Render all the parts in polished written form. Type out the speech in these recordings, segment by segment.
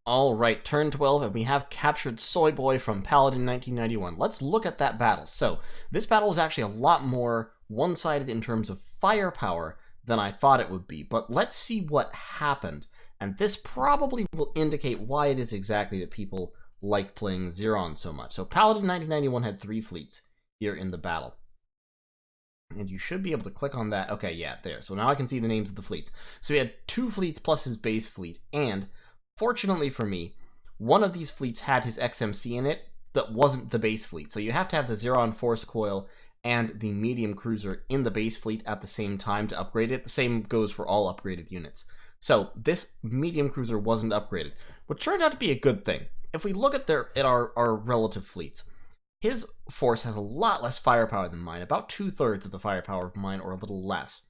Alright, turn 12, and we have captured Soy Boy from Paladin 1991. Let's look at that battle. So, this battle was actually a lot more one-sided in terms of firepower than I thought it would be, but let's see what happened. And this probably will indicate why it is exactly that people like playing Xeron so much. So, Paladin 1991 had 3 fleets here in the battle. And you should be able to click on that. Okay, yeah, there. So now I can see the names of the fleets. So he had 2 fleets plus his base fleet, and fortunately for me, one of these fleets had his XMC in it that wasn't the base fleet. So you have to have the Xeron Force Coil and the medium cruiser in the base fleet at the same time to upgrade it. The same goes for all upgraded units. So this medium cruiser wasn't upgraded, which turned out to be a good thing. If we look at our relative fleets, his force has a lot less firepower than mine, about 2/3 of the firepower of mine, or a little less.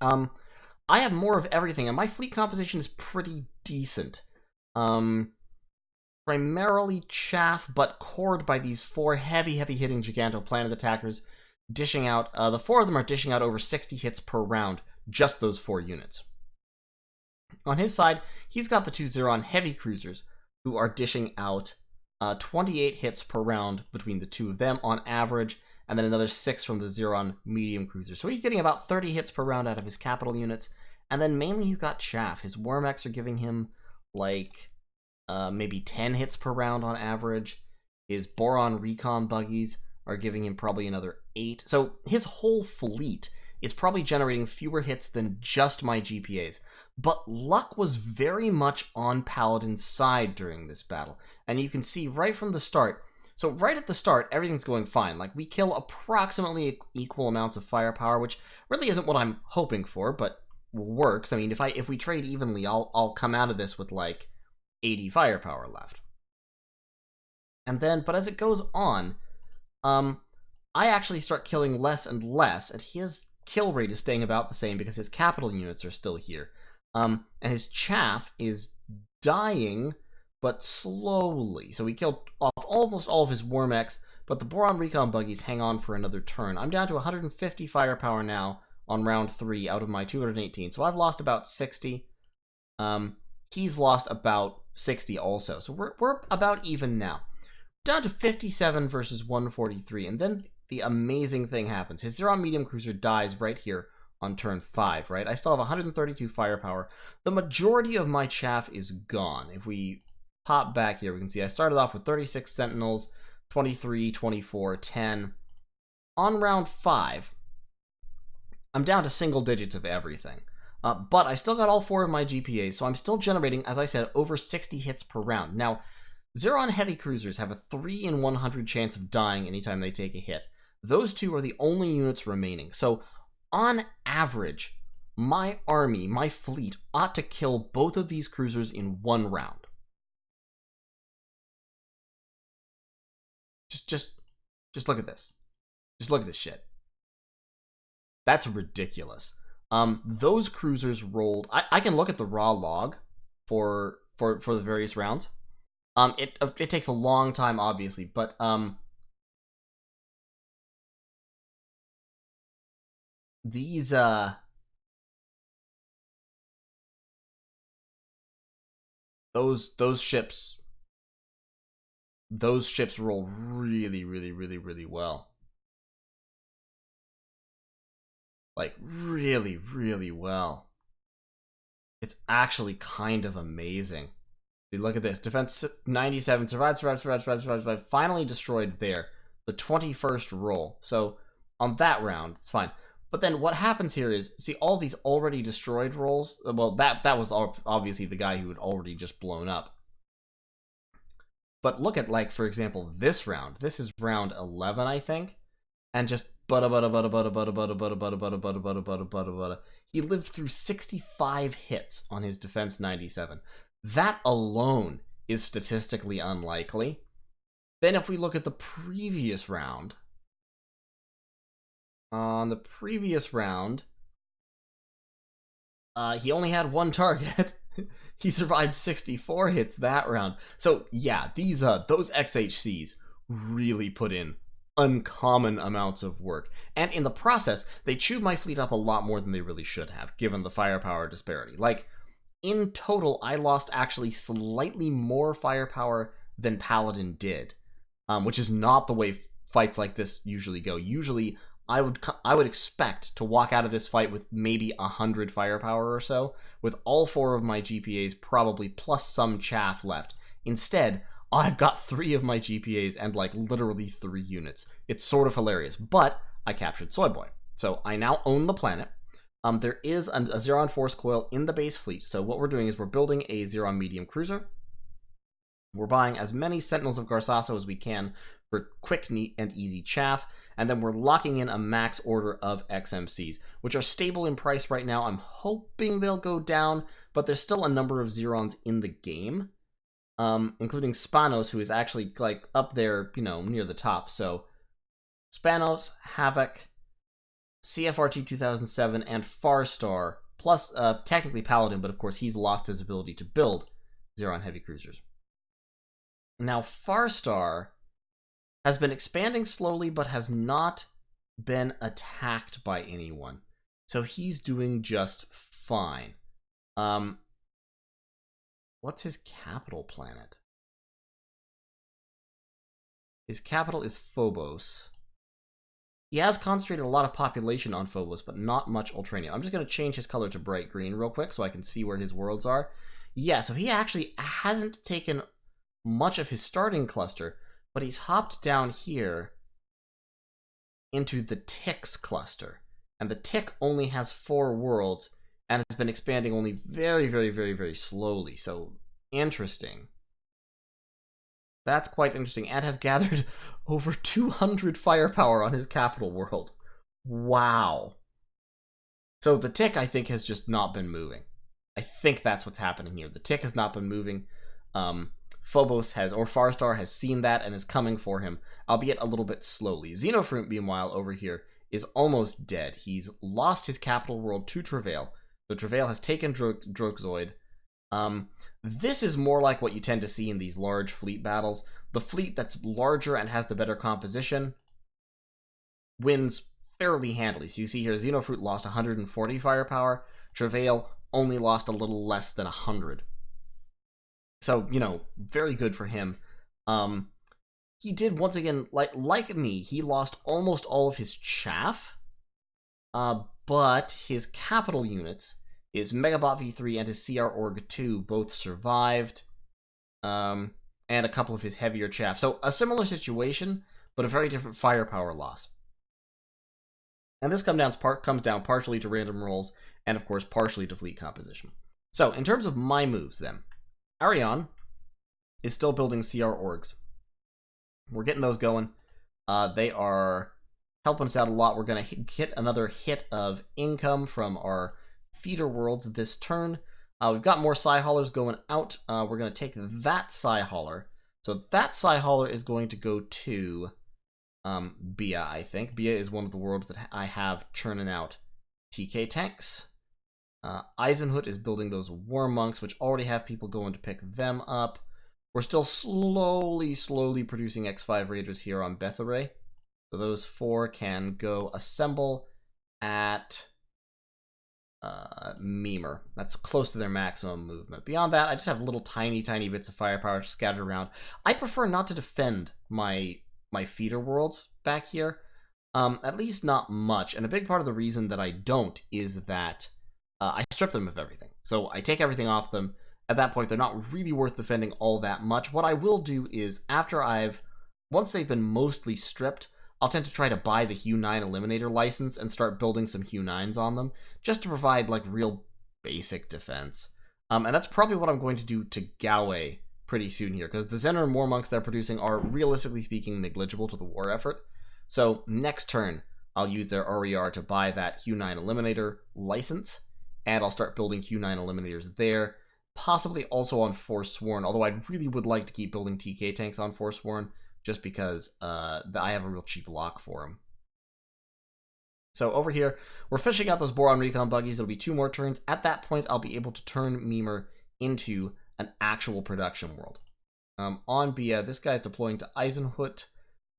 I have more of everything, and my fleet composition is pretty decent. Primarily chaff, but cored by these 4 heavy-hitting Gigantoplanet attackers, dishing out, the 4 of them are dishing out over 60 hits per round, just those 4 units. On his side, he's got the 2 Xeron heavy cruisers, who are dishing out 28 hits per round between the 2 of them on average, and then another 6 from the Xeron medium cruiser. So he's getting about 30 hits per round out of his capital units, and then mainly he's got chaff. His Wormex are giving him like maybe 10 hits per round on average. His Boron Recon buggies are giving him probably another 8. So his whole fleet is probably generating fewer hits than just my GPAs. But luck was very much on Paladin's side during this battle. And you can see right from the start, so right at the start, everything's going fine. Like, we kill approximately equal amounts of firepower, which really isn't what I'm hoping for, but works. I mean, if we trade evenly, I'll come out of this with like 80 firepower left. And then, but as it goes on, I actually start killing less and less, and his kill rate is staying about the same because his capital units are still here. And his chaff is dying, but slowly. So we killed off almost all of his Wormex, but the Boron Recon buggies hang on for another turn. I'm down to 150 firepower now on round 3 out of my 218. So I've lost about 60. He's lost about 60 also. So we're about even now. Down to 57 versus 143. And then the amazing thing happens. His Xeron medium cruiser dies right here on turn 5, right? I still have 132 firepower. The majority of my chaff is gone. If we pop back here, we can see I started off with 36 Sentinels, 23, 24, 10. On round 5, I'm down to single digits of everything. But I still got all 4 of my GPAs, so I'm still generating, as I said, over 60 hits per round. Now, Xeron heavy cruisers have a 3 in 100 chance of dying anytime they take a hit. Those 2 are the only units remaining. So, on average, my army, my fleet, ought to kill both of these cruisers in 1 round. Just look at this. Just look at this shit. That's ridiculous. Those cruisers rolled. I can look at the raw log for the various rounds. It takes a long time, obviously, but these those ships roll really well. Like, really well. It's actually kind of amazing. See, look at this. Defense 97, survived, finally destroyed there. The 21st roll. So, on that round, it's fine. But then what happens here is, see all these already destroyed rolls? Well, that was obviously the guy who had already just blown up. But look at, like, for example, this round. This is round 11, I think. And just he lived through 65 hits on his defense 97. That alone is statistically unlikely. Then if we look at the previous round, on the previous round, he only had 1 target. He survived 64 hits that round. So yeah, these those XHCs really put in uncommon amounts of work. And in the process, they chewed my fleet up a lot more than they really should have, given the firepower disparity. Like, In total, I lost actually slightly more firepower than Paladin did, which is not the way fights like this usually go. Usually, I would expect to walk out of this fight with maybe 100 firepower or so, with all 4 of my GPAs probably plus some chaff left. Instead, I've got 3 of my GPAs and like literally 3 units. It's sort of hilarious, but I captured Soy Boy. So I now own the planet. There is a Xeron Force Coil in the base fleet, so what we're doing is we're building a Xeron medium cruiser. We're buying as many Sentinels of Garsasso as we can for quick, neat, and easy chaff, and then we're locking in a max order of XMCs, which are stable in price right now. I'm hoping they'll go down, but there's still a number of Xerons in the game, including Spanos, who is actually like up there, you know, near the top. So Spanos, Havoc, CFRT 2007, and Farstar, plus technically Paladin, but of course he's lost his ability to build Xeron heavy cruisers. Now, Farstar has been expanding slowly, but has not been attacked by anyone. So he's doing just fine. What's his capital planet? His capital is Phobos. He has concentrated a lot of population on Phobos, but not much Ultranium. I'm just going to change his color to bright green real quick so I can see where his worlds are. Yeah, so he actually hasn't taken much of his starting cluster, but he's hopped down here into the Ticks cluster. And the Tick only has 4 worlds and has been expanding only very, very, very, very slowly. So, interesting. That's quite interesting, and has gathered over 200 firepower on his capital world. Wow. So the Tick, I think, has just not been moving. I think that's what's happening here. The Tick has not been moving. Phobos has, or Farstar has seen that and is coming for him, albeit a little bit slowly. Xenofruit, meanwhile, over here, is almost dead. He's lost his capital world to Travail. So Travail has taken Droxoid. This is more like what you tend to see in these large fleet battles. The fleet that's larger and has the better composition wins fairly handily. So you see here, Xenofruit lost 140 firepower. Travail only lost a little less than 100. So, you know, very good for him. He did, once again, like me, he lost almost all of his chaff. But his capital units, his Megabot V3 and his CR Org 2 both survived, and a couple of his heavier chaff. So a similar situation, but a very different firepower loss. And this comes down partially to random rolls, and of course partially to fleet composition. So in terms of my moves then, Arion is still building CR Orgs. We're getting those going. They are helping us out a lot. We're going to hit another hit of income from our feeder worlds this turn. We've got more Psy Haulers going out. We're going to take that Psy Hauler. So that Psy Hauler is going to go to Bia, I think. Bia is one of the worlds that I have churning out TK tanks. Eisenhut is building those War Monks, which already have people going to pick them up. We're still slowly producing X5 Raiders here on Betharay. So those 4 can go assemble at Memer. That's close to their maximum movement. Beyond that, I just have little tiny bits of firepower scattered around. I prefer not to defend my feeder worlds back here. At least not much. And a big part of the reason that I don't is that I strip them of everything. So I take everything off them. At that point, they're not really worth defending all that much. What I will do is, once they've been mostly stripped, I'll tend to try to buy the Hue 9 Eliminator license and start building some Hue 9s on them, just to provide, like, real basic defense. And that's probably what I'm going to do to Galway pretty soon here, because the Zener and War Monks they're producing are, realistically speaking, negligible to the war effort. So next turn, I'll use their RER to buy that Hue 9 Eliminator license, and I'll start building Hue 9 Eliminators there. Possibly also on Forsworn, although I really would like to keep building TK tanks on Forsworn, just because I have a real cheap lock for them. So over here, we're fishing out those Boron Recon buggies. It'll be 2 more turns. At that point, I'll be able to turn Memer into an actual production world. On Bia, this guy's deploying to Eisenhut.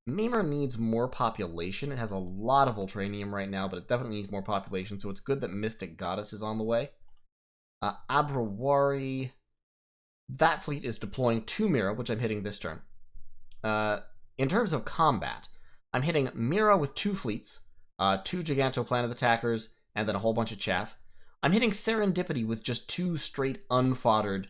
Memer needs more population. It has a lot of Ultranium right now, but it definitely needs more population, so it's good that Mystic Goddess is on the way. Abrawari, that fleet is deploying 2 Mira, which I'm hitting this turn. In terms of combat, I'm hitting Mira with 2 fleets, 2 Gigantoplanet attackers, and then a whole bunch of chaff. I'm hitting Serendipity with just 2 straight unfoddered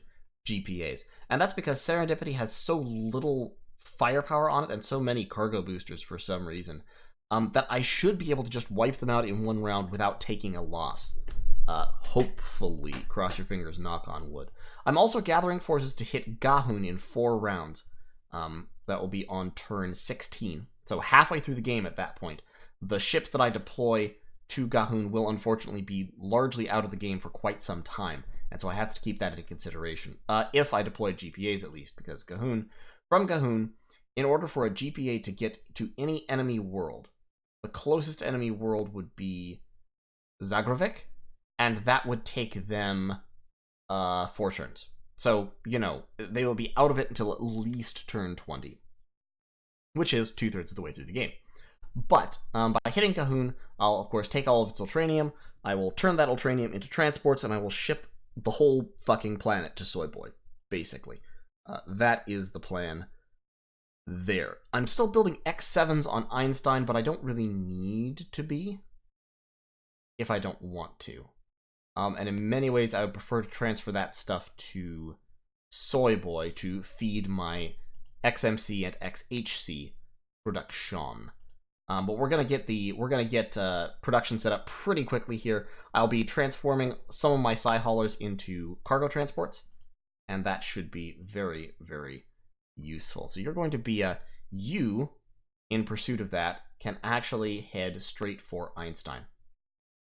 GPAs. And that's because Serendipity has so little firepower on it and so many cargo boosters for some reason that I should be able to just wipe them out in 1 round without taking a loss. Hopefully. Cross your fingers, knock on wood. I'm also gathering forces to hit Gahun in 4 rounds. That will be on turn 16. So halfway through the game at that point. The ships that I deploy to Gahun will unfortunately be largely out of the game for quite some time. And so I have to keep that into consideration. If I deploy GPAs at least, because from Gahun, in order for a GPA to get to any enemy world, the closest enemy world would be Zagravik, and that would take them 4 turns. So, they will be out of it until at least turn 20, which is 2/3 of the way through the game. But by hitting Gahun, I'll, of course, take all of its Ultranium, I will turn that Ultranium into transports, and I will ship the whole fucking planet to Soy Boy, basically. That is the plan there. I'm still building X7s on Einstein, but I don't really need to be if I don't want to. And in many ways, I would prefer to transfer that stuff to Soy Boy to feed my XMC and XHC production. But we're gonna get production set up pretty quickly here. I'll be transforming some of my Psi haulers into cargo transports, and that should be very, very useful. So you're going to be you, in pursuit of that, can actually head straight for Einstein.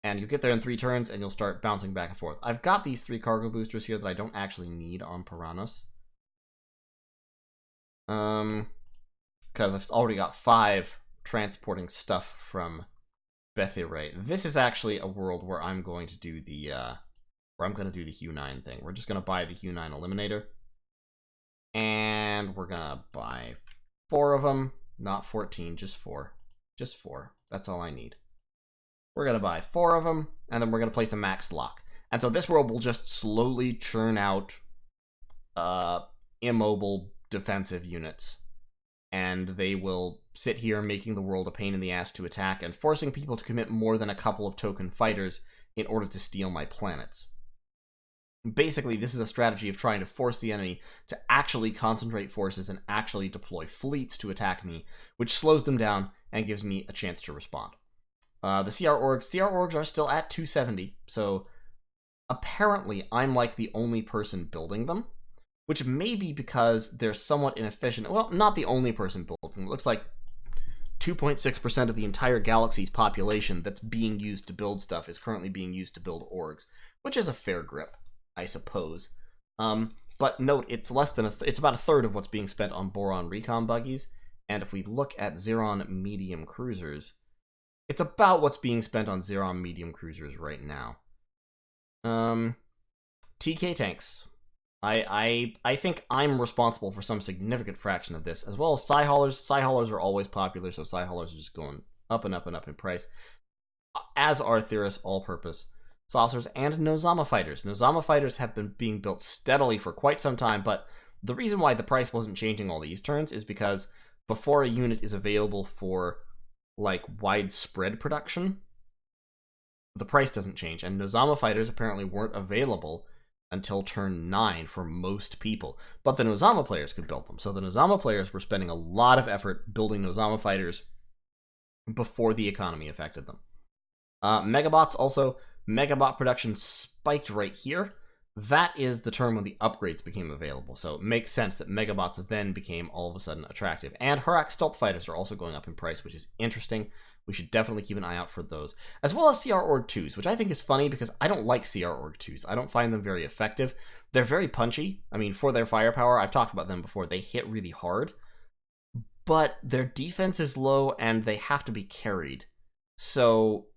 And you get there in 3 turns, and you'll start bouncing back and forth. I've got these 3 cargo boosters here that I don't actually need on Piranhas. Because I've already got 5 transporting stuff from Bethiray. This is actually a world where I'm going to do the Hue 9 thing. We're just gonna buy the Hue 9 Eliminator. And we're gonna buy 4 of them, not 14, just 4. Just 4. That's all I need. We're gonna buy 4 of them, and then we're gonna place a max lock. And so this world will just slowly churn out immobile defensive units. And they will sit here making the world a pain in the ass to attack and forcing people to commit more than a couple of token fighters in order to steal my planets. Basically, this is a strategy of trying to force the enemy to actually concentrate forces and actually deploy fleets to attack me, which slows them down and gives me a chance to respond. The CR orgs are still at 270, so apparently I'm like the only person building them, which may be because they're somewhat inefficient. Well, not the only person building them. It looks like 2.6% of the entire galaxy's population that's being used to build stuff is currently being used to build orgs, which is a fair grip, I suppose. But note, it's less than it's about 1/3 of what's being spent on Boron recon buggies, and if we look at Xeron medium cruisers, it's about what's being spent on Xeron medium cruisers right now. TK tanks. I think I'm responsible for some significant fraction of this, as well as Psi haulers. Psi haulers are always popular, so Psi haulers are just going up and up and up in price, as are Theris all-purpose saucers and Nozama fighters. Nozama fighters have been being built steadily for quite some time, but the reason why the price wasn't changing all these turns is because before a unit is available for like widespread production, the price doesn't change, and Nozama fighters apparently weren't available until turn 9 for most people. But the Nozama players could build them. So the Nozama players were spending a lot of effort building Nozama fighters before the economy affected them. Megabots also. Megabot production spiked right here. That is the term when the upgrades became available. So it makes sense that Megabots then became all of a sudden attractive. And Hurak stealth fighters are also going up in price, which is interesting. We should definitely keep an eye out for those. As well as CR Org 2s, which I think is funny because I don't like CR Org 2s. I don't find them very effective. They're very punchy. I mean, for their firepower, I've talked about them before. They hit really hard. But their defense is low and they have to be carried. So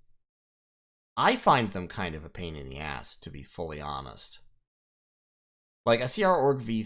I find them kind of a pain in the ass, to be fully honest. Like, a CR Org 2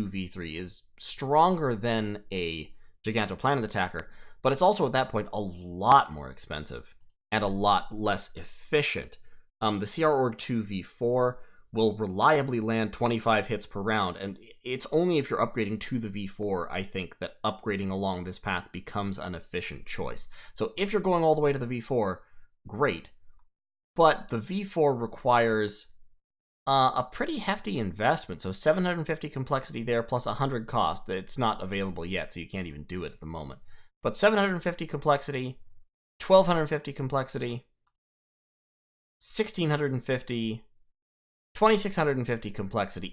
V3 is stronger than a Gigantoplanet attacker, but it's also at that point a lot more expensive and a lot less efficient. The CR Org 2 V4 will reliably land 25 hits per round, and it's only if you're upgrading to the V4, I think, that upgrading along this path becomes an efficient choice. So if you're going all the way to the V4, great. But the V4 requires a pretty hefty investment, so 750 complexity there plus 100 cost. It's not available yet, so you can't even do it at the moment. But 750 complexity, 1250 complexity, 1650, 2650 complexity.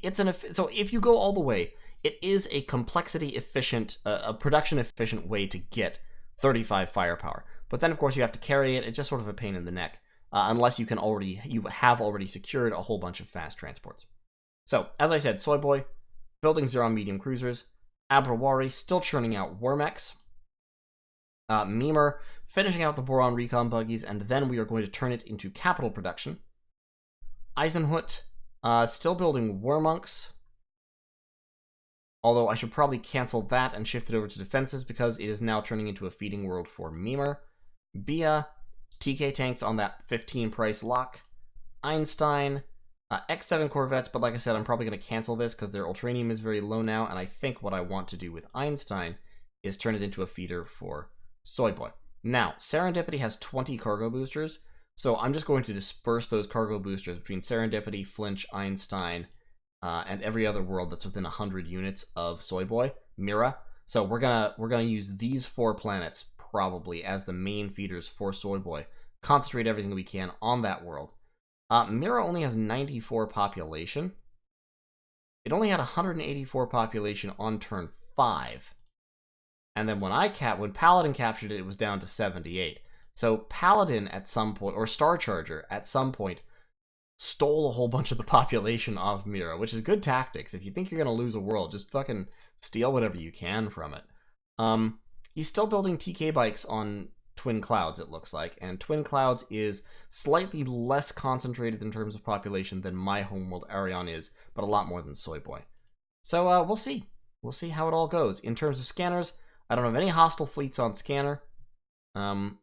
So if you go all the way, it is a complexity efficient, a production efficient way to get 35 firepower. But then of course you have to carry it. It's just sort of a pain in the neck, unless you have already secured a whole bunch of fast transports. So as I said, Soy Boy building Zeron medium cruisers, Abrawari still churning out Wormex, Mimer finishing out the Boron recon buggies, and then we are going to turn it into capital production. Eisenhut still building Warmonks, although I should probably cancel that and shift it over to defenses because it is now turning into a feeding world for Mimer. Bia, TK tanks on that 15 price lock. Einstein, X7 Corvettes, but like I said, I'm probably going to cancel this because their Ultranium is very low now, and I think what I want to do with Einstein is turn it into a feeder for Soy Boy. Now, Serendipity has 20 cargo boosters, so I'm just going to disperse those cargo boosters between Serendipity, Flinch, Einstein, and every other world that's within 100 units of Soy Boy, Mira. So we're gonna use these 4 planets probably as the main feeders for Soy Boy. Concentrate everything we can on that world. Mira only has 94 population. It only had 184 population on turn 5. And then when Paladin captured it, it was down to 78. So Paladin at some point, or Star Charger at some point, stole a whole bunch of the population off Mira, which is good tactics. If you think you're going to lose a world, just fucking steal whatever you can from it. He's still building TK bikes on Twin Clouds, it looks like, and Twin Clouds is slightly less concentrated in terms of population than my homeworld Arion is, but a lot more than Soy Boy. So we'll see. We'll see how it all goes. In terms of scanners, I don't have any hostile fleets on scanner,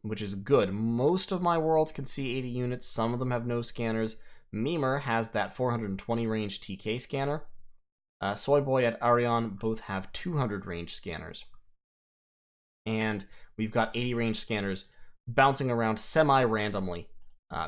which is good. Most of my worlds can see 80 units. Some of them have no scanners. Mimer has that 420 range TK scanner. Soy Boy and Arion both have 200 range scanners. And we've got 80 range scanners bouncing around semi-randomly,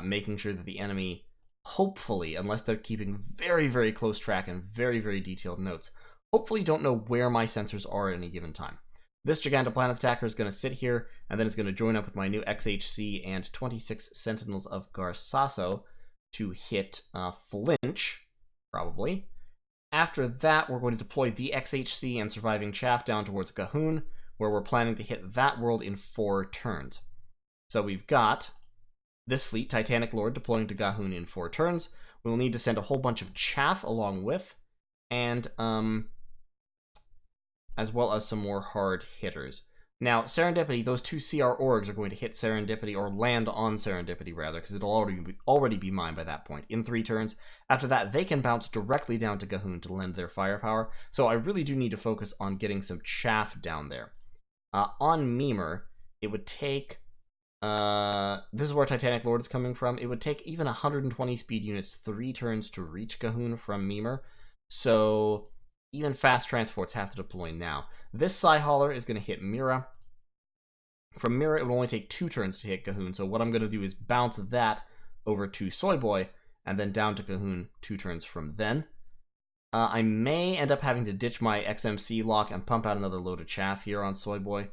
making sure that the enemy, hopefully, unless they're keeping very, very close track and very, very detailed notes, hopefully don't know where my sensors are at any given time. This Gigantoplanet attacker is going to sit here, and then is going to join up with my new XHC and 26 Sentinels of Garsasso to hit Flinch, probably. After that, we're going to deploy the XHC and Surviving Chaff down towards Gahun, where we're planning to hit that world in 4 turns. So we've got this fleet, Titanic Lord, deploying to Gahun in 4 turns. We'll need to send a whole bunch of chaff along with, and as well as some more hard hitters. Now, Serendipity, those 2 CR Orgs are going to hit Serendipity, or land on Serendipity, rather, because it'll already be mine by that point, in 3 turns. After that, they can bounce directly down to Gahun to lend their firepower, so I really do need to focus on getting some chaff down there. On Mimer, it would take... this is where Titanic Lord is coming from. It would take even 120 speed units 3 turns to reach Gahun from Mimer, so even fast transports have to deploy now. This Psy Hauler is going to hit Mira. From Mira, it will only take 2 turns to hit Gahun, so what I'm going to do is bounce that over to Soy Boy, and then down to Gahun 2 turns from then. I may end up having to ditch my XMC lock and pump out another load of chaff here on Soy Boy.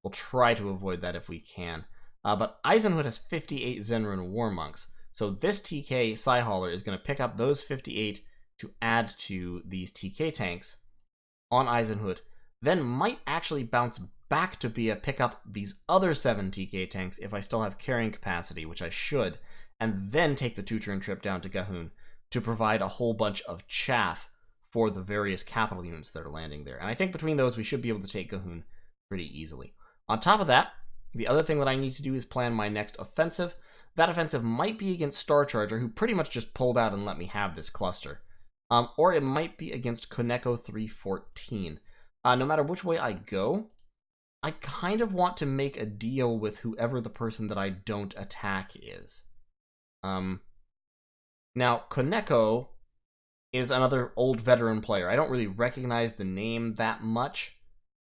We'll try to avoid that if we can. But Eisenhut has 58 Zenrun War Monks, so this TK Psy Hauler is going to pick up those 58 to add to these TK tanks on Eisenhut, then might actually bounce back to Bia, pick up these other 7 TK tanks if I still have carrying capacity, which I should, and then take the 2-turn trip down to Gahun to provide a whole bunch of chaff for the various capital units that are landing there. And I think between those, we should be able to take Gahun pretty easily. On top of that, the other thing that I need to do is plan my next offensive. That offensive might be against Star Charger, who pretty much just pulled out and let me have this cluster. Or it might be against Koneko 314. No matter which way I go, I kind of want to make a deal with whoever the person that I don't attack is. Now, Koneko is another old veteran player. I don't really recognize the name that much,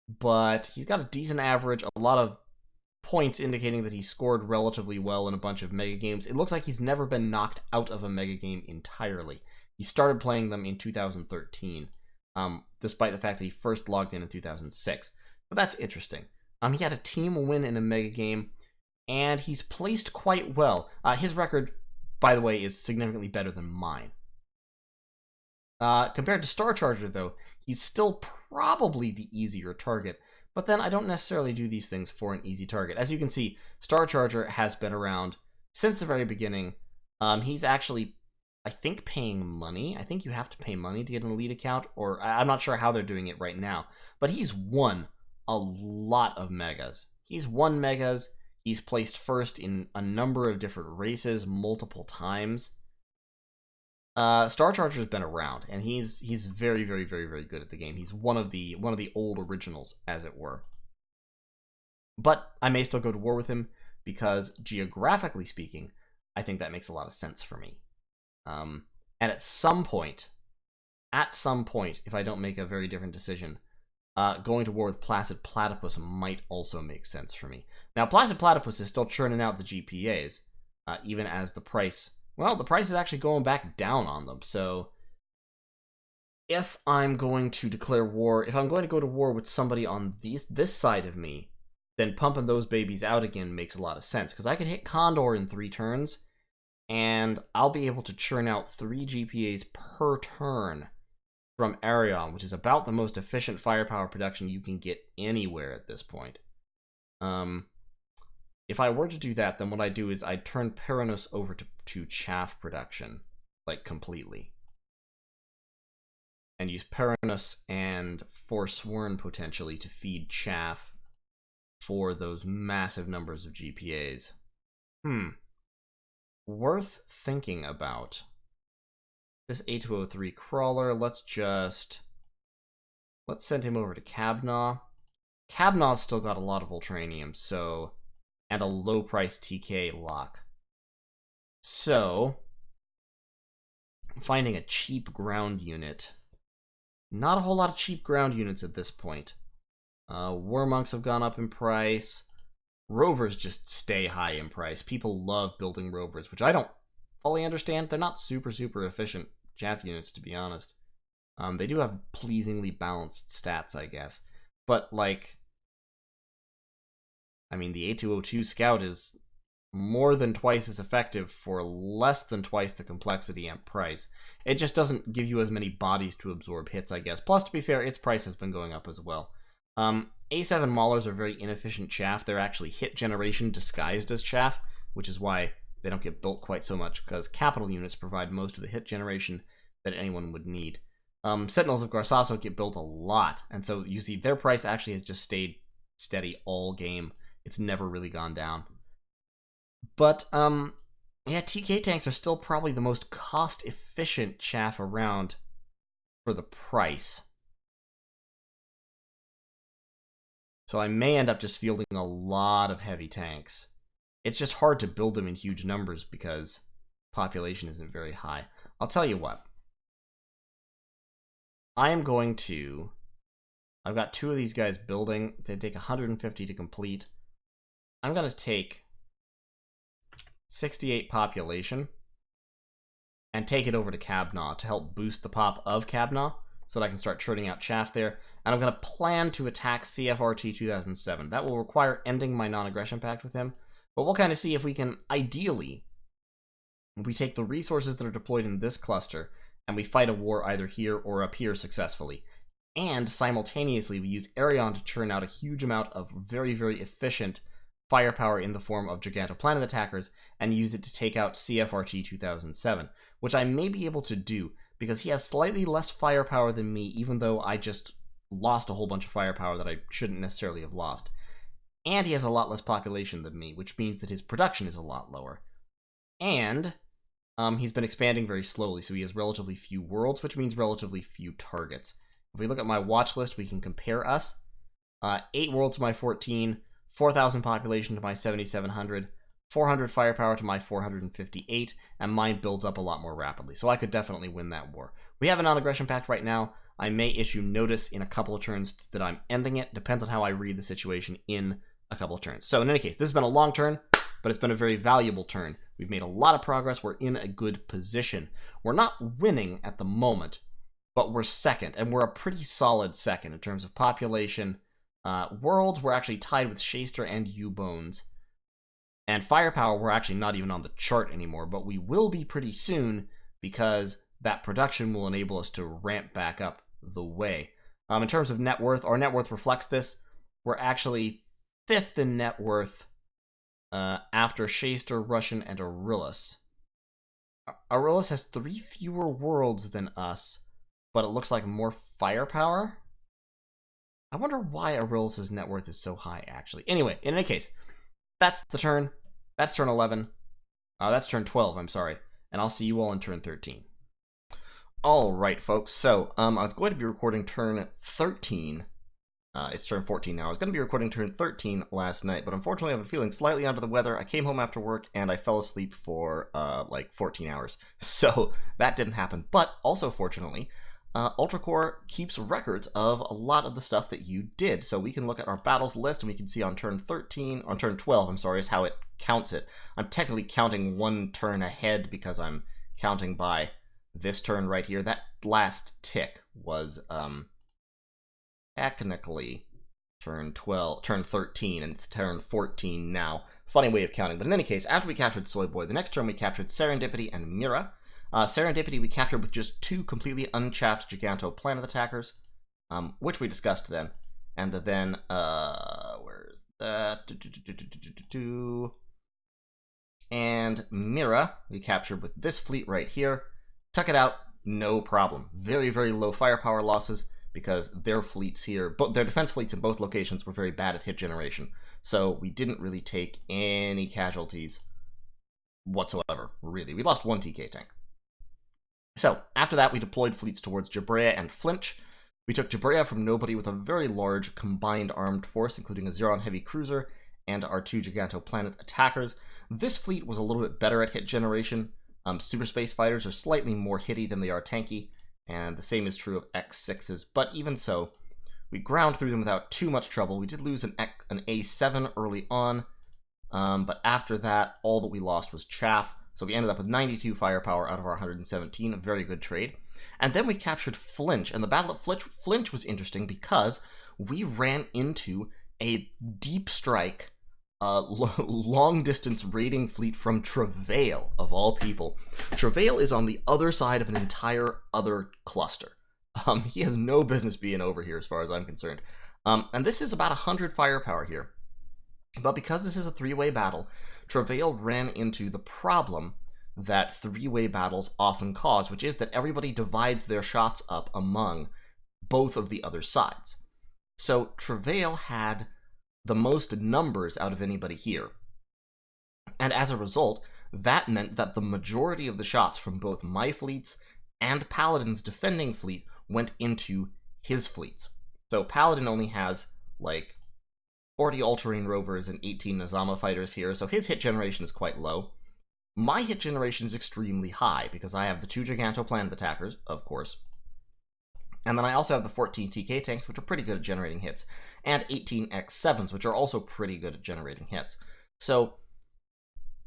but he's got a decent average, a lot of points indicating that he scored relatively well in a bunch of mega games. It looks like he's never been knocked out of a mega game entirely. He started playing them in 2013, despite the fact that he first logged in 2006. So that's interesting. He had a team win in a mega game, and he's placed quite well. His record, by the way, is significantly better than mine. Compared to Star Charger, though, he's still probably the easier target. But then I don't necessarily do these things for an easy target. As you can see, Star Charger has been around since the very beginning. He's actually, I think, paying money. I think you have to pay money to get an elite account, or I'm not sure how they're doing it right now. But he's won a lot of megas. He's won megas. He's placed first in a number of different races multiple times. Star Charger's been around, and he's very, very, very, very good at the game. He's one of the old originals, as it were. But I may still go to war with him because, geographically speaking, I think that makes a lot of sense for me. And at some point, if I don't make a very different decision, going to war with Placid Platypus might also make sense for me. Now, Placid Platypus is still churning out the GPAs, even as the price... Well, the price is actually going back down on them, so if I'm going to declare war, if I'm going to go to war with somebody on this side of me, then pumping those babies out again makes a lot of sense, because I could hit Condor in 3 turns, and I'll be able to churn out 3 GPAs per turn from Arion, which is about the most efficient firepower production you can get anywhere at this point. If I were to do that, then what I do is I turn Peronos over to chaff production, like completely. And use Peronos and Forsworn potentially to feed chaff for those massive numbers of GPAs. Worth thinking about. This A203 crawler, let's send him over to Cabnaw. Cabnaw's still got a lot of Ultranium, so... and a low price TK lock. So, finding a cheap ground unit. Not a whole lot of cheap ground units at this point. War Monks have gone up in price. Rovers just stay high in price. People love building rovers, which I don't fully understand. They're not super, super efficient chaff units, to be honest. They do have pleasingly balanced stats, I guess. But, like... I mean, the A202 Scout is more than twice as effective for less than twice the complexity and price. It just doesn't give you as many bodies to absorb hits, I guess. Plus, to be fair, its price has been going up as well. A7 Maulers are very inefficient chaff. They're actually hit generation disguised as chaff, which is why they don't get built quite so much, because capital units provide most of the hit generation that anyone would need. Sentinels of Garsasso get built a lot, and so you see their price actually has just stayed steady all game. It's never really gone down. But, yeah, TK tanks are still probably the most cost-efficient chaff around for the price. So I may end up just fielding a lot of heavy tanks. It's just hard to build them in huge numbers because population isn't very high. I'll tell you what. I am going to... I've got 2 of these guys building. They take 150 to complete. I'm going to take 68 population and take it over to Cabnaw to help boost the pop of Cabnaw so that I can start churning out chaff there. And I'm going to plan to attack CFRT 2007. That will require ending my non-aggression pact with him. But we'll kind of see if we can, ideally, we take the resources that are deployed in this cluster and we fight a war either here or up here successfully. And simultaneously, we use Arion to churn out a huge amount of very, very efficient firepower in the form of Gigantoplanet attackers and use it to take out CFRT 2007, which I may be able to do because he has slightly less firepower than me, even though I just lost a whole bunch of firepower that I shouldn't necessarily have lost. And he has a lot less population than me, which means that his production is a lot lower. And he's been expanding very slowly, so he has relatively few worlds, which means relatively few targets. If we look at my watch list, we can compare us. 8 worlds to my 14, 4,000 population to my 7,700, 400 firepower to my 458, and mine builds up a lot more rapidly. So I could definitely win that war. We have a non-aggression pact right now. I may issue notice in a couple of turns that I'm ending it. Depends on how I read the situation in a couple of turns. So in any case, this has been a long turn, but it's been a very valuable turn. We've made a lot of progress. We're in a good position. We're not winning at the moment, but we're second, and we're a pretty solid second in terms of population. Worlds, we're actually tied with Shaster and U-Bones. And firepower, we're actually not even on the chart anymore, but we will be pretty soon because that production will enable us to ramp back up the way. In terms of net worth, our net worth reflects this. We're actually 5th in net worth after Shaster, Russian, and Aurelius. Aurelius has 3 fewer worlds than us, but it looks like more firepower. I wonder why Aurelius' net worth is so high, actually. Anyway, in any case, that's the turn. That's turn 11. That's turn 12, I'm sorry. And I'll see you all in turn 13. Alright, folks. So, I was going to be recording turn 13. It's turn 14 now. I was going to be recording turn 13 last night, but unfortunately I've been feeling slightly under the weather. I came home after work, and I fell asleep for, like 14 hours. So, that didn't happen. But, also fortunately, Ultracorps keeps records of a lot of the stuff that you did. So we can look at our battles list, and we can see on turn 12, I'm sorry, is how it counts it. I'm technically counting 1 turn ahead because I'm counting by this turn right here. That last tick was, technically turn 13, and it's turn 14 now. Funny way of counting, but in any case, after we captured Soy Boy, the next turn we captured Serendipity and Mira. Serendipity we captured with just 2 completely unchaffed Giganto Planet Attackers, which we discussed then. And then, where's that? And Mira we captured with this fleet right here. Tuck it out, no problem. Very, very low firepower losses because their fleets here, their defense fleets in both locations were very bad at hit generation. So we didn't really take any casualties whatsoever, really. We lost 1 TK tank. So, after that, we deployed fleets towards Jabrea and Flinch. We took Jabrea from nobody with a very large combined armed force, including a Zeron heavy cruiser and our 2 Giganto Planet attackers. This fleet was a little bit better at hit generation. Super Space Fighters are slightly more hitty than they are tanky, and the same is true of X6s, but even so, we ground through them without too much trouble. We did lose an A7 early on, but after that, all that we lost was chaff. So we ended up with 92 firepower out of our 117, a very good trade. And then we captured Flinch, and the battle at Flinch was interesting because we ran into a deep strike, long-distance raiding fleet from Travail, of all people. Travail is on the other side of an entire other cluster. He has no business being over here as far as I'm concerned. And this is about 100 firepower here. But because this is a 3-way battle, Travail ran into the problem that 3-way battles often cause, which is that everybody divides their shots up among both of the other sides. So Travail had the most numbers out of anybody here. And as a result, that meant that the majority of the shots from both my fleets and Paladin's defending fleet went into his fleets. So Paladin only has, like, 40 All-Terrain Rovers and 18 Nazama Fighters here, so his hit generation is quite low. My hit generation is extremely high, because I have the 2 Giganto Planet Attackers, of course. And then I also have the 14 TK Tanks, which are pretty good at generating hits, and 18 X7s, which are also pretty good at generating hits. So,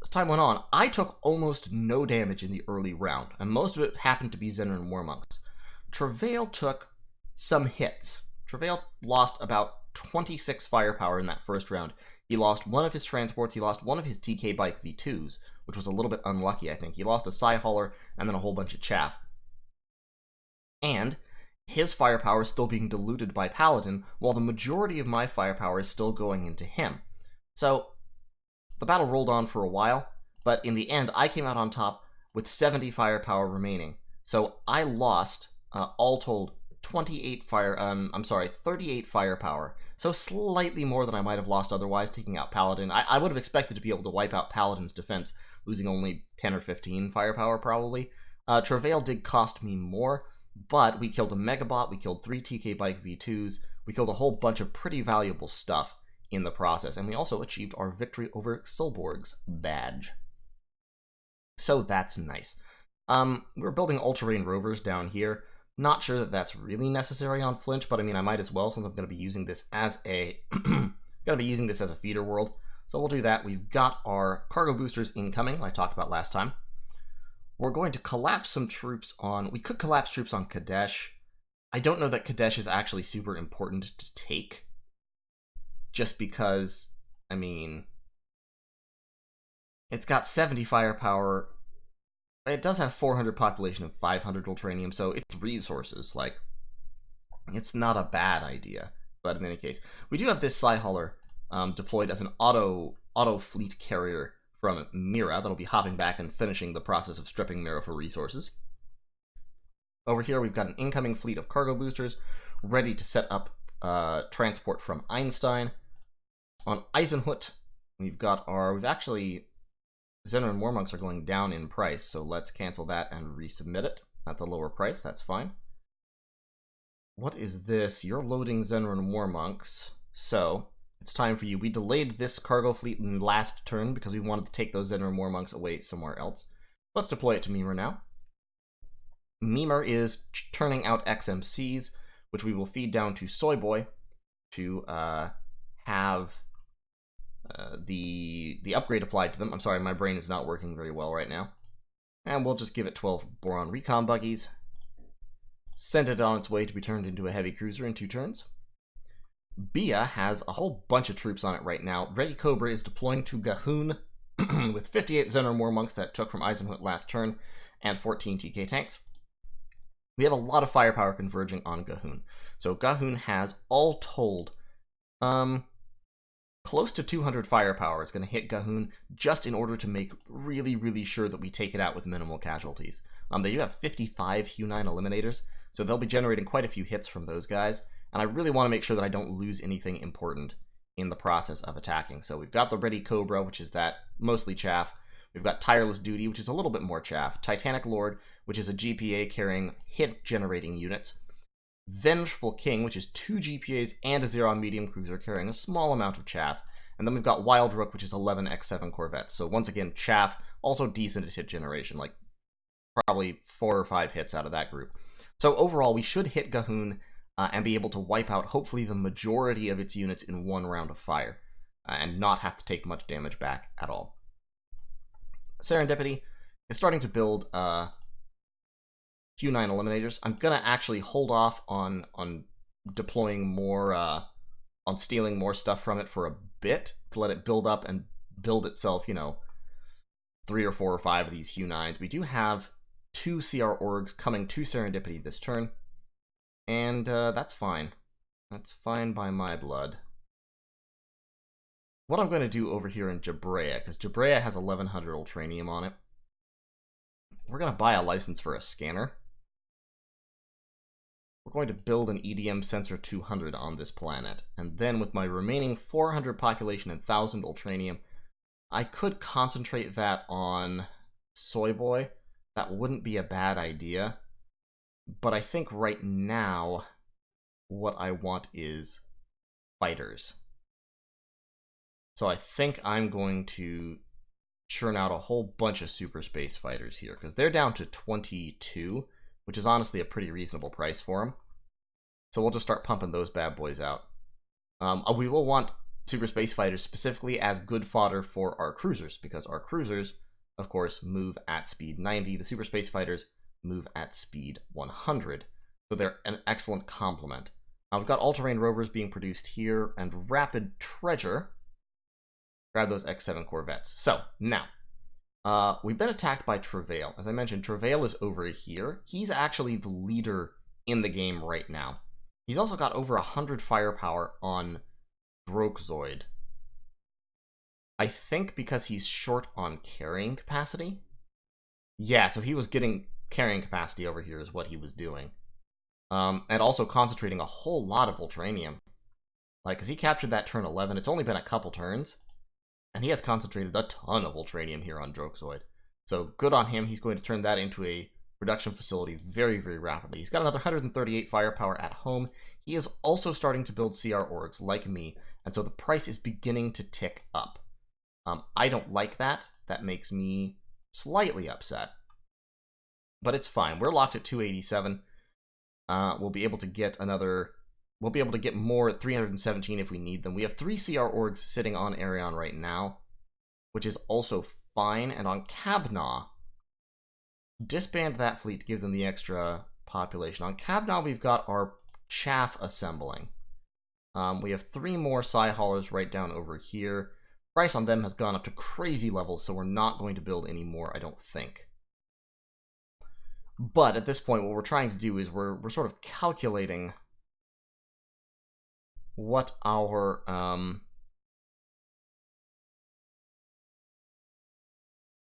as time went on, I took almost no damage in the early round, and most of it happened to be Zener and Warmonks. Travail took some hits. Travail lost about 26 firepower in that first round. He lost 1 of his transports, he lost 1 of his TK Bike V2s, which was a little bit unlucky, I think. He lost a Psy Hauler and then a whole bunch of chaff. And his firepower is still being diluted by Paladin, while the majority of my firepower is still going into him. So, the battle rolled on for a while, but in the end, I came out on top with 70 firepower remaining. So, I lost, all told, 38 firepower. So slightly more than I might have lost otherwise, taking out Paladin. I would have expected to be able to wipe out Paladin's defense, losing only 10 or 15 firepower, probably. Travail did cost me more, but we killed a Megabot, we killed 3 TK Bike V2s, we killed a whole bunch of pretty valuable stuff in the process. And we also achieved our victory over Silborg's badge. So that's nice. We're building Ultramarine rovers down here. Not sure that that's really necessary on Flinch, but I mean, I might as well since I'm going to be using this as a feeder world. So we'll do that. We've got our cargo boosters incoming, like I talked about last time. We're going to collapse some troops on... We could collapse troops on Kadesh. I don't know that Kadesh is actually super important to take. Just because, I mean... It's got 70 firepower. It does have 400 population and 500 Ultranium, so it's resources. Like, it's not a bad idea. But in any case, we do have this Psy Hauler deployed as an auto fleet carrier from Mira that'll be hopping back and finishing the process of stripping Mira for resources. Over here, we've got an incoming fleet of cargo boosters ready to set up transport from Einstein. On Eisenhut, we've actually, Zenner and Warmonks are going down in price, so let's cancel that and resubmit it at the lower price. That's fine. What is this? You're loading Zenner and Warmonks, so it's time for you. We delayed this cargo fleet in last turn because we wanted to take those Zenner and Warmonks away somewhere else. Let's deploy it to Mimer now. Mimer is turning out XMCs, which we will feed down to Soyboy to have the upgrade applied to them. I'm sorry, my brain is not working very well right now. And we'll just give it 12 Boron Recon buggies. Send it on its way to be turned into a heavy cruiser in 2 turns. Bia has a whole bunch of troops on it right now. Ready Cobra is deploying to Gahun with 58 Zenner and Warmonks that took from Eisenhut last turn and 14 TK tanks. We have a lot of firepower converging on Gahun. So Gahun has, all told, close to 200 firepower is going to hit Gahun just in order to make really, really sure that we take it out with minimal casualties. They do have 55 Hu9 eliminators, so they'll be generating quite a few hits from those guys. And I really want to make sure that I don't lose anything important in the process of attacking. So we've got the Ready Cobra, which is that mostly chaff. We've got Tireless Duty, which is a little bit more chaff. Titanic Lord, which is a GPA carrying hit-generating units. Vengeful King, which is 2 GPAs and a Xeron medium cruiser carrying a small amount of chaff. And then we've got Wild Rook, which is 11 X7 Corvettes. So once again, chaff, also decent at hit generation, like probably 4 or 5 hits out of that group. So overall, we should hit Gahun and be able to wipe out hopefully the majority of its units in 1 round of fire and not have to take much damage back at all. Serendipity is starting to build Q9 eliminators. I'm gonna actually hold off on deploying more, on stealing more stuff from it for a bit to let it build up and build itself, you know, 3 or 4 or 5 of these Hu9s. We do have 2 CR orgs coming to Serendipity this turn, and that's fine. That's fine by my blood. What I'm going to do over here in Jabrea, because Jabrea has 1100 Ultranium on it, we're going to buy a license for a scanner. We're going to build an EDM Sensor 200 on this planet, and then with my remaining 400 population and 1000 Ultranium, I could concentrate that on Soyboy. That wouldn't be a bad idea, but I think right now what I want is fighters. So I think I'm going to churn out a whole bunch of super space fighters here, because they're down to 22, which is honestly a pretty reasonable price for them. So we'll just start pumping those bad boys out. We will want super space fighters specifically as good fodder for our cruisers, because our cruisers, of course, move at speed 90. The super space fighters move at speed 100. So they're an excellent complement. We've got all-terrain rovers being produced here, and Rapid Treasure. Grab those X7 Corvettes. So, now, we've been attacked by Travail. As I mentioned, Travail is over here. He's actually the leader in the game right now. He's also got over 100 firepower on Droxoid. I think because he's short on carrying capacity. Yeah, so he was getting carrying capacity over here is what he was doing. And also concentrating a whole lot of Ultranium. Like, because he captured that turn 11. It's only been a couple turns. And he has concentrated a ton of Ultranium here on Droxoid. So good on him. He's going to turn that into a production facility very, very rapidly. He's got another 138 firepower at home. He is also starting to build CR orgs like me. And so the price is beginning to tick up. I don't like that. That makes me slightly upset. But it's fine. We're locked at 287. We'll be able to get another... We'll be able to get more at 317 if we need them. We have 3 CR orgs sitting on Arion right now, which is also fine. And on Kabnaw, disband that fleet to give them the extra population. On Kabnaw, we've got our chaff assembling. We have 3 more Psy Haulers right down over here. Price on them has gone up to crazy levels, so we're not going to build any more, I don't think. But at this point, what we're trying to do is we're sort of calculating what our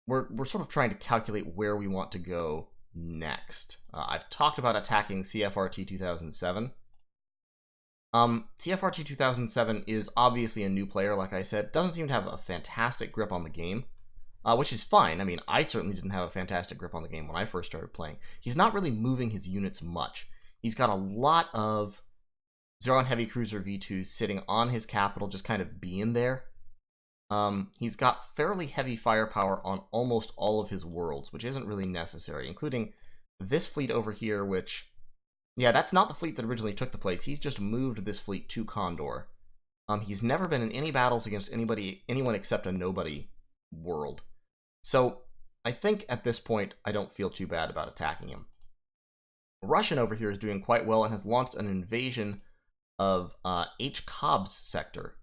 we're sort of trying to calculate where we want to go next. I've talked about attacking CFRT 2007. CFRT 2007 is obviously a new player, like I said. Doesn't seem to have a fantastic grip on the game, which is fine. I mean, I certainly didn't have a fantastic grip on the game when I first started playing. He's not really moving his units much. He's got a lot of Zeron Heavy Cruiser V2s sitting on his capital, just kind of being there. He's got fairly heavy firepower on almost all of his worlds, which isn't really necessary, including this fleet over here, which, yeah, that's not the fleet that originally took the place. He's just moved this fleet to Condor. He's never been in any battles against anyone except a nobody world. So I think at this point, I don't feel too bad about attacking him. Russian over here is doing quite well and has launched an invasion of H. Cobb's sector,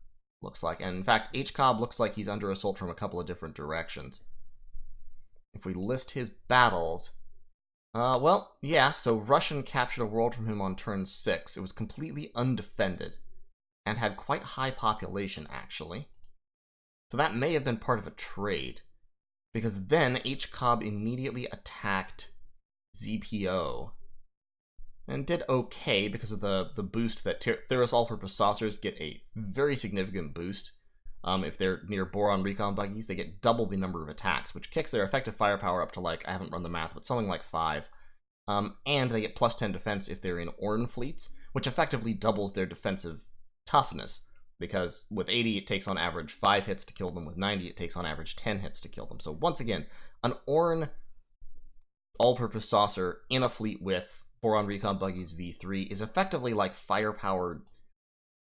looks like. And in fact, H. Cobb looks like he's under assault from a couple of different directions. If we list his battles, well, yeah, so Russian captured a world from him on turn 6. It was completely undefended and had quite high population, actually. So that may have been part of a trade, because then H. Cobb immediately attacked ZPO and did okay because of the boost that Theros all-purpose saucers get a very significant boost. If they're near Boron recon buggies, they get double the number of attacks, which kicks their effective firepower up to, like, I haven't run the math, but something like 5. And they get plus 10 defense if they're in Orn fleets, which effectively doubles their defensive toughness, because with 80 it takes on average 5 hits to kill them, with 90 it takes on average 10 hits to kill them. So once again, an Orn all-purpose saucer in a fleet with Boron recon buggies V3 is effectively like firepower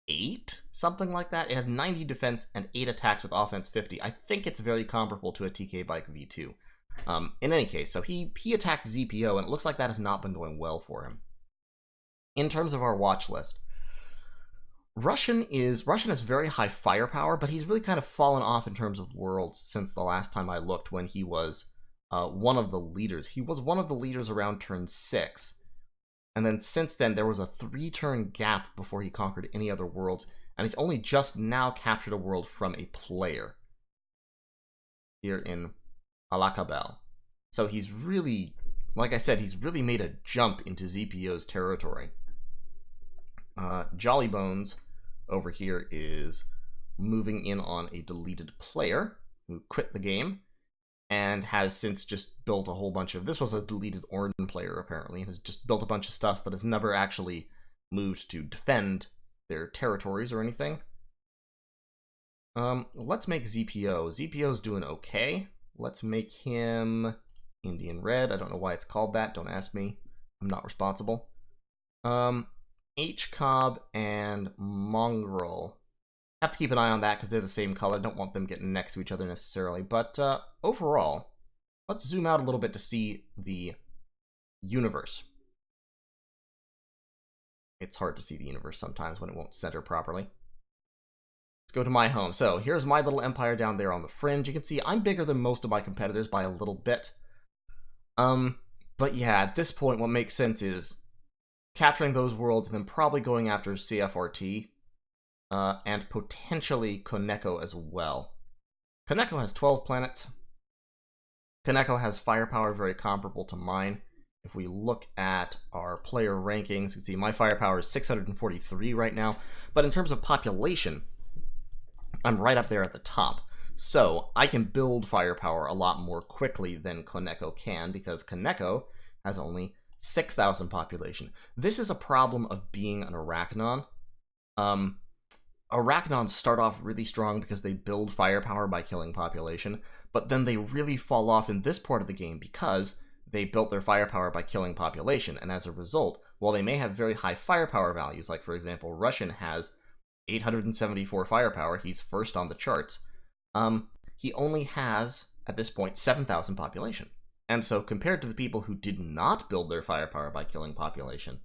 8, something like that. It has 90 defense and 8 attacks with offense 50. I think it's very comparable to a TK bike V2. In any case, so he attacked ZPO, and it looks like that has not been going well for him. In terms of our watch list, Russian has very high firepower, but he's really kind of fallen off in terms of worlds since the last time I looked, when he was one of the leaders. He was one of the leaders around turn 6. And then since then, there was a 3-turn gap before he conquered any other worlds, and he's only just now captured a world from a player here in Alakabel. So he's really, like I said, he's really made a jump into ZPO's territory. Jolly Bones over here is moving in on a deleted player who quit the game, and has since just built a whole bunch of... This was a deleted Orn player, apparently, and has just built a bunch of stuff, but has never actually moved to defend their territories or anything. Let's make ZPO. ZPO's doing okay. Let's make him Indian Red. I don't know why it's called that. Don't ask me. I'm not responsible. H. Cobb and Mongrel. Have to keep an eye on that because they're the same color. Don't want them getting next to each other necessarily. But overall, let's zoom out a little bit to see the universe. It's hard to see the universe sometimes when it won't center properly. Let's go to my home. So here's my little empire down there on the fringe. You can see I'm bigger than most of my competitors by a little bit. But yeah, at this point, what makes sense is capturing those worlds and then probably going after CFRT. And potentially Koneko as well. Koneko has 12 planets. Koneko has firepower very comparable to mine. If we look at our player rankings, you can see my firepower is 643 right now. But in terms of population, I'm right up there at the top. So I can build firepower a lot more quickly than Koneko can, because Koneko has only 6,000 population. This is a problem of being an Arachnon. Arachnons start off really strong because they build firepower by killing population, but then they really fall off in this part of the game because they built their firepower by killing population, and as a result, while they may have very high firepower values, like for example, Russian has 874 firepower, he's first on the charts, he only has, at this point, 7,000 population. And so compared to the people who did not build their firepower by killing population,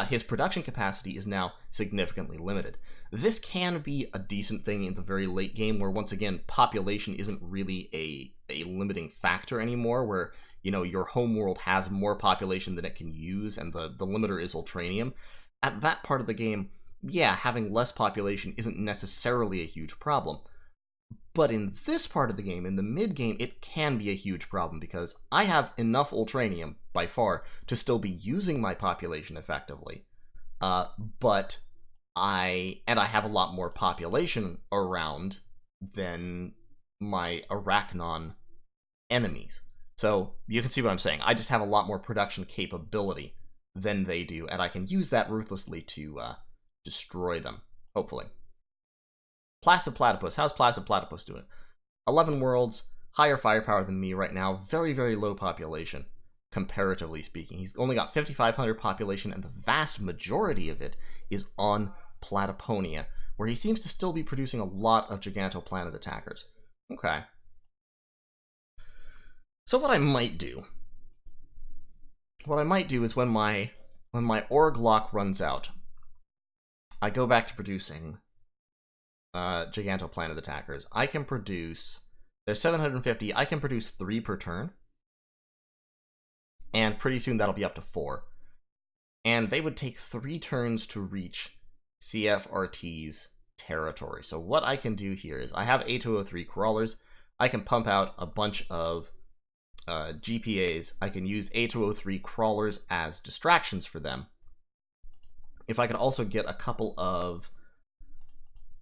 his production capacity is now significantly limited. This can be a decent thing in the very late game where, once again, population isn't really a limiting factor anymore, where, you know, your homeworld has more population than it can use, and the limiter is Ultranium. At that part of the game, yeah, having less population isn't necessarily a huge problem. But in this part of the game, in the mid-game, it can be a huge problem, because I have enough Ultranium, by far, to still be using my population effectively. But I have a lot more population around than my Arachnon enemies. So you can see what I'm saying. I just have a lot more production capability than they do, and I can use that ruthlessly to destroy them, hopefully. Placid Platypus. How's Placid Platypus doing? 11 worlds, higher firepower than me right now, very, very low population, comparatively speaking. He's only got 5,500 population, and the vast majority of it is on Platyponia, where he seems to still be producing a lot of Gigantoplanet attackers. Okay. So what I might do is when my org lock runs out, I go back to producing Gigantoplanet attackers. I can produce, there's 750, I can produce 3 per turn, and pretty soon that'll be up to 4. And they would take 3 turns to reach CFRT's territory. So what I can do here is I have A203 crawlers, I can pump out a bunch of GPAs, I can use A203 crawlers as distractions for them. If I could also get a couple of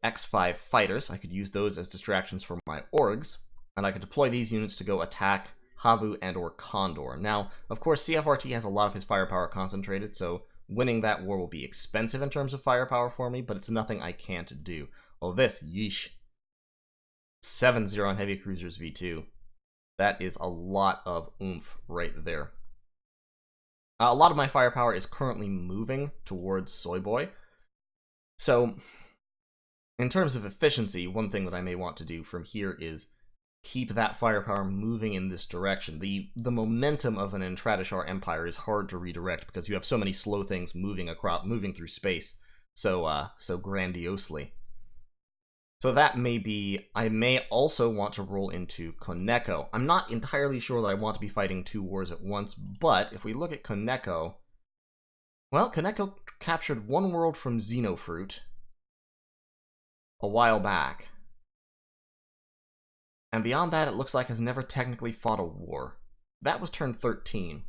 X5 fighters, I could use those as distractions for my orgs, and I could deploy these units to go attack Habu and or Condor. Now, of course, CFRT has a lot of his firepower concentrated, so winning that war will be expensive in terms of firepower for me, but it's nothing I can't do. Oh, this, yeesh. 7-0 on Heavy Cruisers V2. That is a lot of oomph right there. A lot of my firepower is currently moving towards Soy Boy, so in terms of efficiency, one thing that I may want to do from here is keep that firepower moving in this direction. The momentum of an Entradishar Empire is hard to redirect because you have so many slow things moving through space so grandiosely. So that may be, I may also want to roll into Koneko. I'm not entirely sure that I want to be fighting 2 wars at once, but if we look at Koneko, well, Koneko captured 1 world from Xenofruit a while back. And beyond that, it looks like has never technically fought a war. That was turn 13.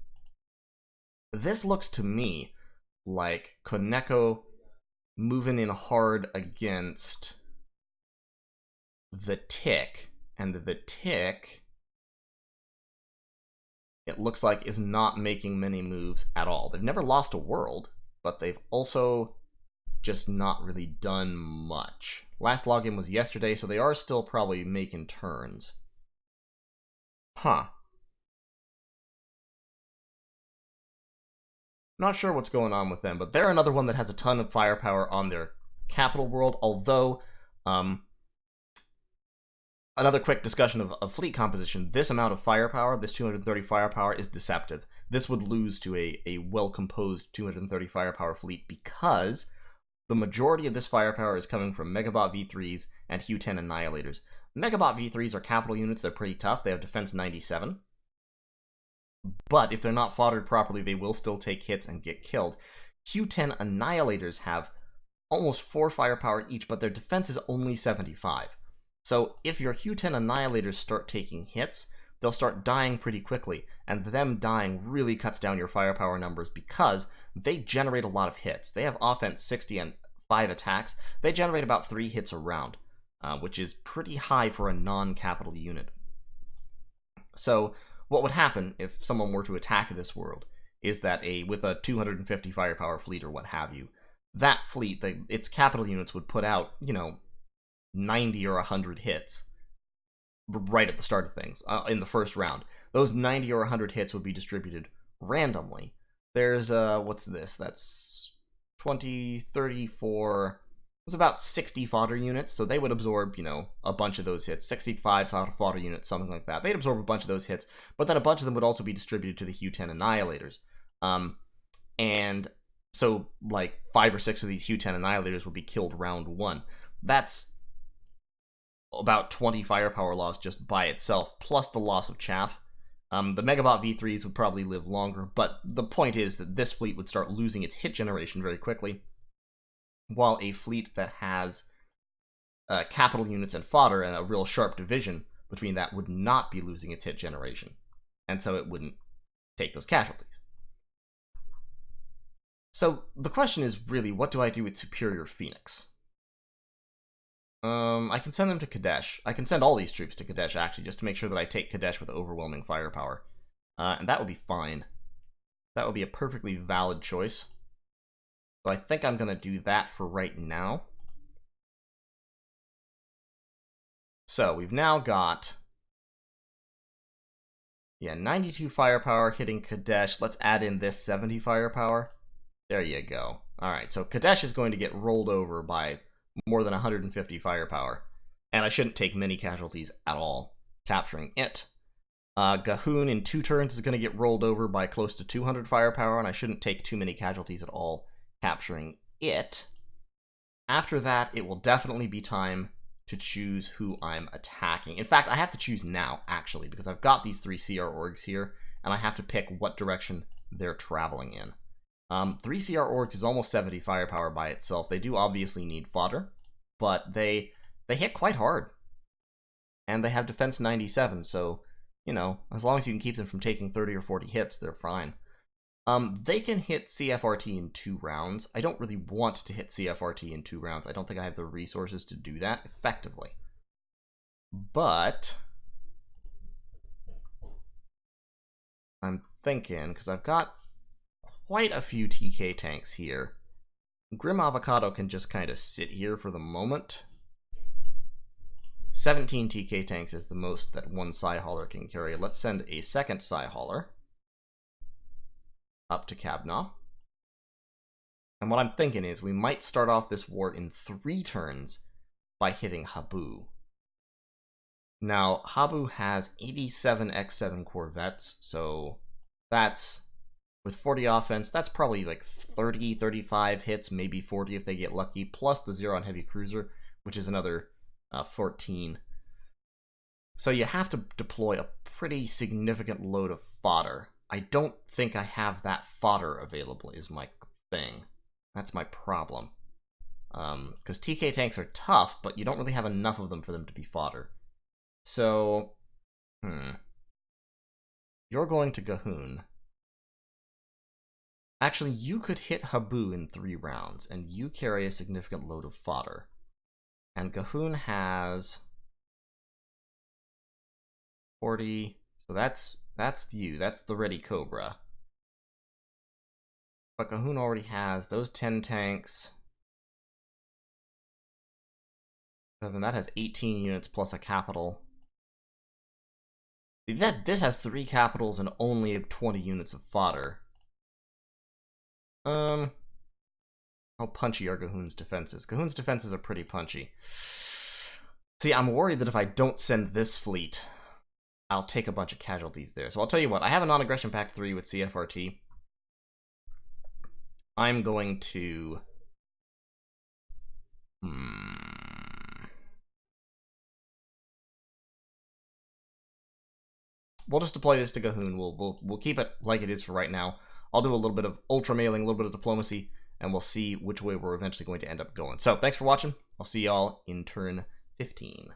This looks to me like Koneko moving in hard against the Tick. And the Tick, it looks like, is not making many moves at all. They've never lost a world, but they've also just not really done much. Last login was yesterday, so they are still probably making turns. Huh. Not sure what's going on with them, but they're another one that has a ton of firepower on their capital world, although, another quick discussion of fleet composition. This amount of firepower, this 230 firepower, is deceptive. This would lose to a well-composed 230 firepower fleet because the majority of this firepower is coming from Megabot V3s and Hu-10 Annihilators. Megabot V3s are capital units, they're pretty tough, they have defense 97. But if they're not foddered properly, they will still take hits and get killed. Hu-10 Annihilators have almost 4 firepower each, but their defense is only 75. So if your Hu-10 Annihilators start taking hits, they'll start dying pretty quickly, and them dying really cuts down your firepower numbers because they generate a lot of hits. They have offense 60 and 5 attacks. They generate about 3 hits a round, which is pretty high for a non-capital unit. So what would happen if someone were to attack this world is that with a 250 firepower fleet or what have you, that fleet, its capital units would put out, 90 or 100 hits right at the start of things in the first round. Those 90 or 100 hits would be distributed randomly. There's, what's this? That's 20, 34... It was about 60 fodder units, so they would absorb, a bunch of those hits. 65 fodder units, something like that. They'd absorb a bunch of those hits, but then a bunch of them would also be distributed to the Hue 10 Annihilators. And so, 5 or 6 of these Hue 10 Annihilators would be killed round 1. That's about 20 firepower loss just by itself, plus the loss of chaff. The Megabot V3s would probably live longer, but the point is that this fleet would start losing its hit generation very quickly, while a fleet that has capital units and fodder and a real sharp division between that would not be losing its hit generation, and so it wouldn't take those casualties. So the question is really, what do I do with Superior Phoenix? I can send them to Kadesh. I can send all these troops to Kadesh, actually, just to make sure that I take Kadesh with overwhelming firepower. And that would be fine. That would be a perfectly valid choice. So I think I'm going to do that for right now. So we've now got 92 firepower hitting Kadesh. Let's add in this 70 firepower. There you go. Alright, so Kadesh is going to get rolled over by more than 150 firepower. And I shouldn't take many casualties at all capturing it. Gahun in 2 turns is going to get rolled over by close to 200 firepower, and I shouldn't take too many casualties at all capturing it. After that, it will definitely be time to choose who I'm attacking. In fact, I have to choose now, actually, because I've got these 3 CR orgs here, and I have to pick what direction they're traveling in. 3 CR orgs is almost 70 firepower by itself. They do obviously need fodder, but they hit quite hard. And they have defense 97, so, as long as you can keep them from taking 30 or 40 hits, they're fine. They can hit CFRT in 2 rounds. I don't really want to hit CFRT in 2 rounds. I don't think I have the resources to do that effectively. But I'm thinking, because I've got quite a few TK tanks here, Grim Avocado can just kind of sit here for the moment. 17 TK tanks is the most that one Psy Hauler can carry. Let's send a second Psy Hauler up to Kabna. And what I'm thinking is we might start off this war in 3 turns by hitting Habu. Now, Habu has 87 X7 Corvettes, so that's, with 40 offense, that's probably like 30, 35 hits, maybe 40 if they get lucky, plus the Xeron Heavy Cruiser, which is another 14. So you have to deploy a pretty significant load of fodder. I don't think I have that fodder available is my thing. That's my problem. Because TK tanks are tough, but you don't really have enough of them for them to be fodder. So, you're going to Gahun. Actually, you could hit Habu in 3 rounds, and you carry a significant load of fodder. And Gahun has 40, so that's you, that's the Ready Cobra. But Gahun already has those 10 tanks. 7, that has 18 units plus a capital. This has 3 capitals and only 20 units of fodder. How punchy are Gahun's defenses? Gahun's defenses are pretty punchy. See, I'm worried that if I don't send this fleet, I'll take a bunch of casualties there. So I'll tell you what, I have a non-aggression pact 3 with CFRT. I'm going to... We'll just deploy this to Gahun. We'll keep it like it is for right now. I'll do a little bit of ultra mailing, a little bit of diplomacy, and we'll see which way we're eventually going to end up going. So, thanks for watching. I'll see y'all in turn 15.